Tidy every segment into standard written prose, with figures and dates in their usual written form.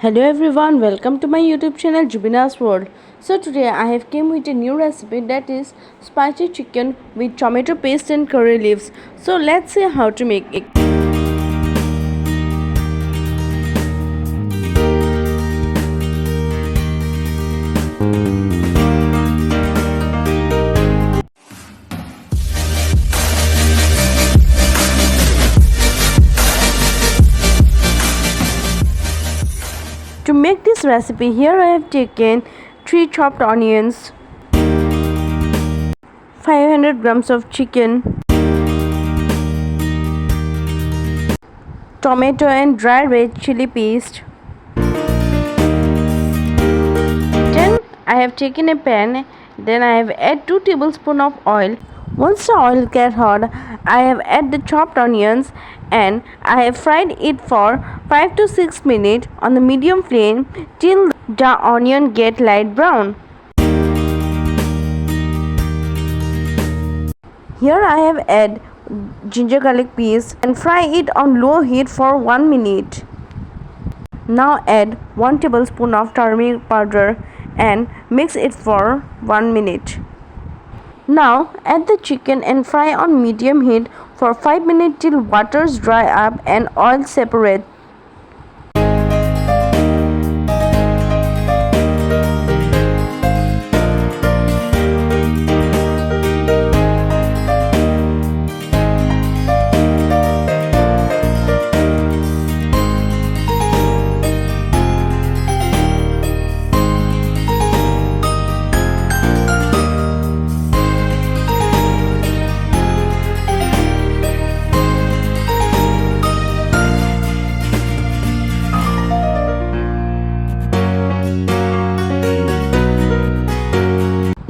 Hello everyone, welcome to my YouTube channel Jubina's World. So today I have came with a new recipe, that is spicy chicken with tomato paste and curry leaves. So let's see how to make it. To make this recipe, here I have taken 3 chopped onions, 500 grams of chicken, tomato and dry red chili paste. Then I have taken a pan, then I have add 2 tablespoons of oil. Once the oil gets hot, I have add the chopped onions and I have fried it for 5 to 6 minutes on the medium flame till the onion get light brown. Here I have add ginger garlic paste and fry it on low heat for 1 minute. Now add 1 tablespoon of turmeric powder and mix it for 1 minute. Now add the chicken and fry on medium heat for 5 minutes till waters dry up and oil separate.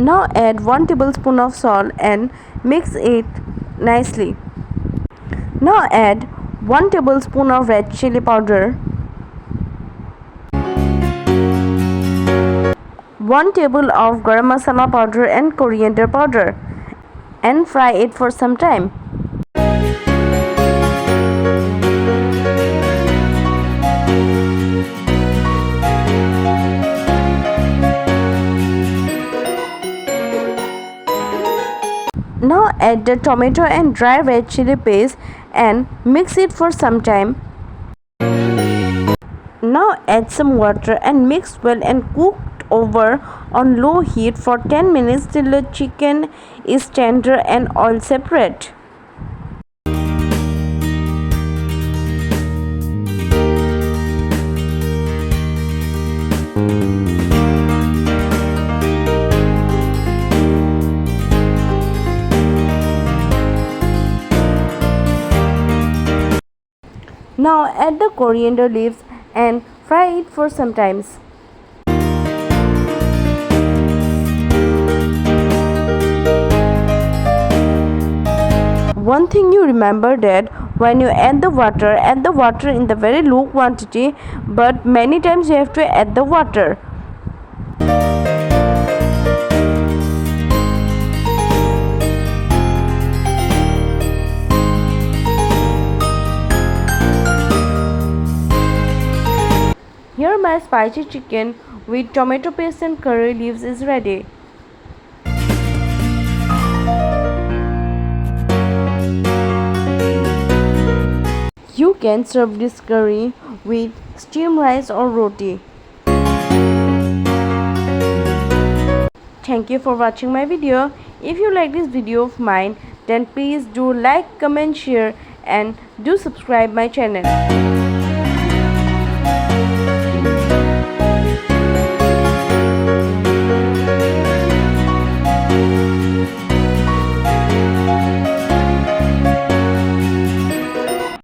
Now add 1 tablespoon of salt and mix it nicely. Now add 1 tablespoon of red chili powder, 1 table of garam masala powder and coriander powder and fry it for some time. Now add the tomato and dry red chili paste and mix it for some time. Now add some water and mix well and cook over on low heat for 10 minutes till the chicken is tender and oil separate. Now add the coriander leaves and fry it for some time. One thing you remember that when you add the water in the very low quantity, but many times you have to add the water. Here my spicy chicken with tomato paste and curry leaves is ready. You can serve this curry with steamed rice or roti. Thank you for watching my video. If you like this video of mine, then please do like, comment, share and do subscribe my channel.